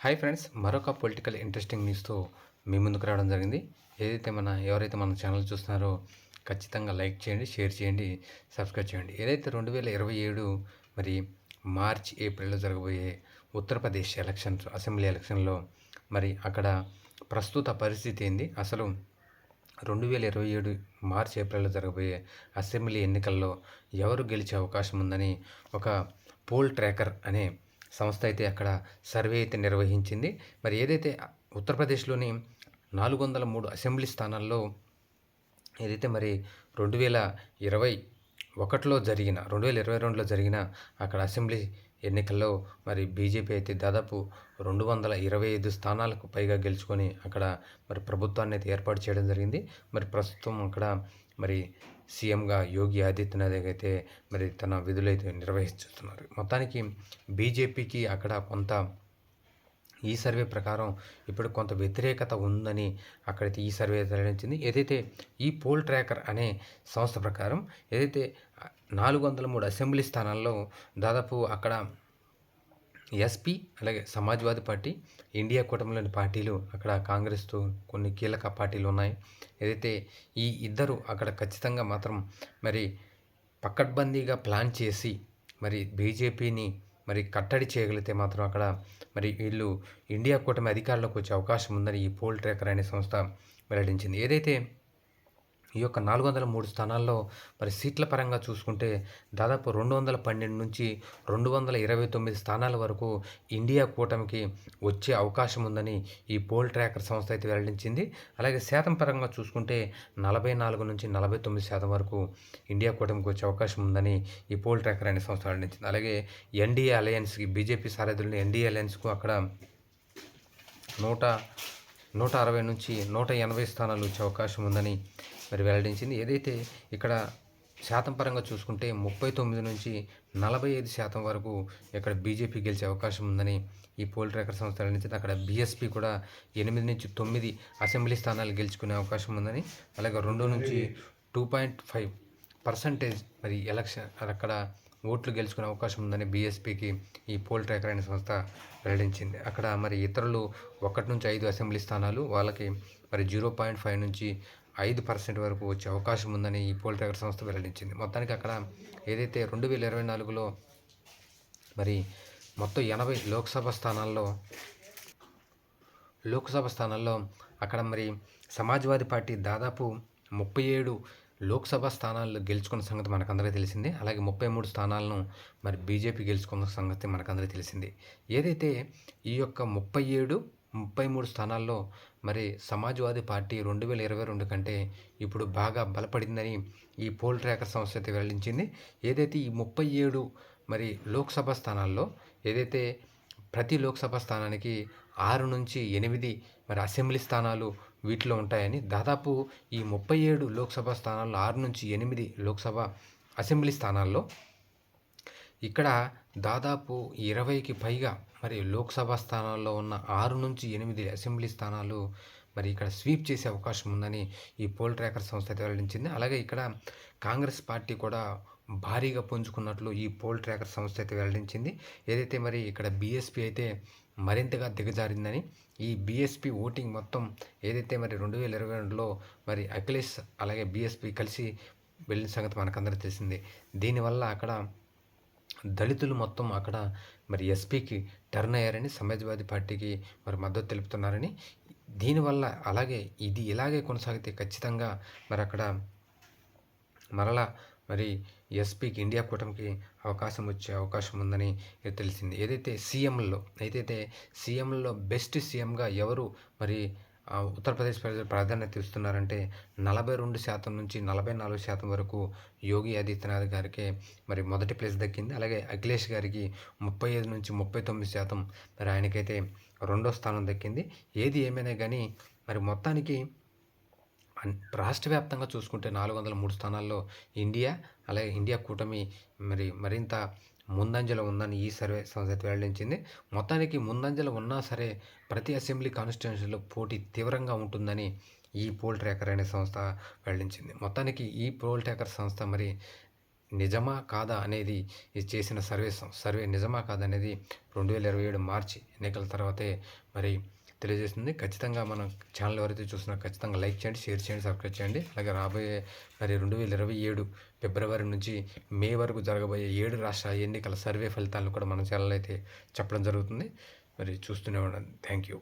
Hi friends, మరొక political interesting న్యూస్తో మీ ముందుకు రావడం జరిగింది. ఎవరైతే మన ఛానల్ చూస్తున్నారో ఖచ్చితంగా లైక్ చేయండి, షేర్ చేయండి, సబ్స్క్రైబ్ చేయండి. ఏదైతే 2027 మరి మార్చ్, ఏప్రిల్లో జరగబోయే ఉత్తరప్రదేశ్ ఎలక్షన్స్, అసెంబ్లీ ఎలక్షన్లో మరి అక్కడ ప్రస్తుత పరిస్థితి ఏంది, అసలు 2027 మార్చ్, ఏప్రిల్లో జరగబోయే అసెంబ్లీ ఎన్నికల్లో ఎవరు గెలిచే అవకాశం ఉందని ఒక పోల్ ట్రాకర్ అనే సంస్థ అయితే అక్కడ సర్వే అయితే నిర్వహించింది. మరి ఏదైతే ఉత్తరప్రదేశ్లోని 403 అసెంబ్లీ స్థానాల్లో ఏదైతే మరి 2021లో జరిగిన 2022లో జరిగిన అక్కడ అసెంబ్లీ ఎన్నికల్లో మరి బీజేపీ అయితే దాదాపు 225 స్థానాలకు పైగా గెలుచుకొని అక్కడ మరి ప్రభుత్వాన్ని అయితే ఏర్పాటు చేయడం జరిగింది. మరి ప్రస్తుతం అక్కడ మరి సీఎంగా యోగి ఆదిత్యనాథ్ అయితే మరి తన విధులైతే నిర్వహిస్తున్నారు. మొత్తానికి బీజేపీకి అక్కడ కొంత ఈ సర్వే ప్రకారం ఇప్పుడు కొంత వ్యతిరేకత ఉందని అక్కడైతే ఈ సర్వే వెల్లడించింది. ఏదైతే ఈ పోల్ ట్రాకర్ అనే సంస్థ ప్రకారం ఏదైతే 403 అసెంబ్లీ స్థానాల్లో దాదాపు అక్కడ ఎస్పీ అలాగే సమాజ్వాదీ పార్టీ, ఇండియా కూటమిలోని పార్టీలు, అక్కడ కాంగ్రెస్తో కొన్ని కీలక పార్టీలు ఉన్నాయి. ఏదైతే ఈ ఇద్దరు అక్కడ ఖచ్చితంగా మాత్రం మరి పకడ్బందీగా ప్లాన్ చేసి మరి బీజేపీని మరి కట్టడి చేయగలిగితే మాత్రం అక్కడ మరి వీళ్ళు ఇండియా కూటమి అధికారంలోకి వచ్చే అవకాశం ఉందని ఈ పోల్ ట్రాకర్ అనే సంస్థ వెల్లడించింది. ఏదైతే ఈ యొక్క 403 స్థానాల్లో మరి సీట్ల పరంగా చూసుకుంటే దాదాపు 212 నుంచి 229 స్థానాల వరకు ఇండియా కూటమికి వచ్చే అవకాశం ఉందని ఈ పోల్ ట్రాకర్ సంస్థ అయితే వెల్లడించింది. అలాగే శాతం పరంగా చూసుకుంటే 44 నుంచి 49% వరకు ఇండియా కూటమికి వచ్చే అవకాశం ఉందని ఈ పోల్ ట్రాకర్ అనే సంస్థ వెల్లడించింది. అలాగే ఎన్డీఏ అలయన్స్కి, బీజేపీ సారథ్యంలో ఎన్డీఏ అలయన్స్కు అక్కడ 160 నుంచి 180 స్థానాలు వచ్చే అవకాశం ఉందని మరి వెల్లడించింది. ఏదైతే ఇక్కడ శాతం పరంగా చూసుకుంటే 39 నుంచి 45% వరకు ఇక్కడ బీజేపీ గెలిచే అవకాశం ఉందని ఈ పోల్ ట్రాకర్ సంస్థ వెల్లడించింది. అక్కడ బీఎస్పీ కూడా 8 నుంచి 9 అసెంబ్లీ స్థానాలు గెలుచుకునే అవకాశం ఉందని, అలాగే 2 నుంచి 2.5% మరి అక్కడ ఓట్లు గెలుచుకునే అవకాశం ఉందని బీఎస్పీకి ఈ పోల్ ట్రాకర్ అనే సంస్థ వెల్లడించింది. అక్కడ మరి ఇతరులు 1 నుంచి 5 అసెంబ్లీ స్థానాలు వాళ్ళకి మరి 0.5 నుంచి 5% వరకు వచ్చే అవకాశం ఉందని ఈ పోల్ ట్రాకర్ సంస్థ వెల్లడించింది. మొత్తానికి అక్కడ ఏదైతే 2024లో మరి మొత్తం 80 లోక్సభ స్థానాల్లో అక్కడ మరి సమాజ్వాదీ పార్టీ దాదాపు 37 లోక్సభ స్థానాలు గెలుచుకున్న సంగతి మనకందరికీ తెలిసిందే. అలాగే 33 స్థానాలను మరి బీజేపీ గెలుచుకున్న సంగతి మనకందరికీ తెలిసిందే. ఏదైతే ఈ యొక్క 37, 33 స్థానాల్లో మరి సమాజ్వాదీ పార్టీ 2022 కంటే ఇప్పుడు బాగా బలపడిందని ఈ పోల్ ట్రాకర్ సంస్థ అయితే వెల్లడించింది. ఏదైతే ఈ 37 మరి లోక్సభ స్థానాల్లో ఏదైతే ప్రతి లోక్సభ స్థానానికి 6 నుంచి 8 మరి అసెంబ్లీ స్థానాలు వీటిలో ఉంటాయని, దాదాపు ఈ 37 లోక్సభ స్థానాల్లో 6 నుంచి 8 లోక్సభ అసెంబ్లీ స్థానాల్లో ఇక్కడ దాదాపు 20కి పైగా మరి లోక్సభ స్థానాల్లో ఉన్న 6 నుంచి 8 అసెంబ్లీ స్థానాలు మరి ఇక్కడ స్వీప్ చేసే అవకాశం ఉందని ఈ పోల్ ట్రాకర్ సంస్థ అయితే వెల్లడించింది. అలాగే ఇక్కడ కాంగ్రెస్ పార్టీ కూడా భారీగా పుంజుకున్నట్లు ఈ పోల్ ట్రాకర్ సంస్థ అయితే వెల్లడించింది. ఏదైతే మరి ఇక్కడ బీఎస్పీ అయితే మరింతగా దిగజారిందని, ఈ బీఎస్పీ ఓటింగ్ మొత్తం ఏదైతే మరి 2022లో మరి అఖిలేష్ అలాగే బీఎస్పీ కలిసి వెళ్ళిన సంగతి మనకందరికీ తెలిసిందే. దీనివల్ల అక్కడ దళితులు మొత్తం అక్కడ మరి ఎస్పీకి టర్న్ అయ్యారని, సమాజ్వాదీ పార్టీకి మరి మద్దతు తెలుపుతున్నారని, దీనివల్ల అలాగే ఇది ఇలాగే కొనసాగితే ఖచ్చితంగా మరి అక్కడ మరలా మరి ఎస్పీకి, ఇండియా కూటమికి అవకాశం వచ్చే అవకాశం ఉందని తెలిసింది. ఏదైతే సీఎంలలో బెస్ట్ సీఎంగా ఎవరు మరి ఉత్తరప్రదేశ్ ప్రజలు ప్రాధాన్యత ఇస్తున్నారంటే 42% నుంచి 44% వరకు యోగి ఆదిత్యనాథ్ గారికే మరి మొదటి ప్లేస్ దక్కింది. అలాగే అఖిలేష్ గారికి 35 నుంచి 39% మరి ఆయనకైతే రెండో స్థానం దక్కింది. ఏది ఏమైనా కానీ మరి మొత్తానికి రాష్ట్ర వ్యాప్తంగా చూసుకుంటే 403 స్థానాల్లో అలాగే ఇండియా కూటమి మరి మరింత ముందంజలో ఉందని ఈ సర్వే సంస్థ వెల్లడించింది. మొత్తానికి ముందంజలో ఉన్నా సరే ప్రతి అసెంబ్లీ కాన్స్టిట్యున్సీలో పోటీ తీవ్రంగా ఉంటుందని ఈ పోల్ ట్రాకర్ అనే సంస్థ వెల్లడించింది. మొత్తానికి ఈ పోల్ ట్రాకర్ సంస్థ మరి నిజమా కాదా అనేది ఇది చేసిన సర్వే నిజమా కాదా అనేది 2027 మార్చి ఎన్నికల తర్వాతే మరి తెలియజేస్తుంది. ఖచ్చితంగా మన ఛానల్ ఎవరైతే చూస్తున్నారో ఖచ్చితంగా లైక్ చేయండి, షేర్ చేయండి, సబ్స్క్రైబ్ చేయండి. అలాగే రాబోయే మరి 2027 ఫిబ్రవరి నుంచి మే వరకు జరగబోయే 7 రాష్ట్రాల ఎన్నికల సర్వే ఫలితాలను కూడా మన ఛానల్ అయితే చెప్పడం జరుగుతుంది. మరి చూస్తూనే ఉండండి. Thank you.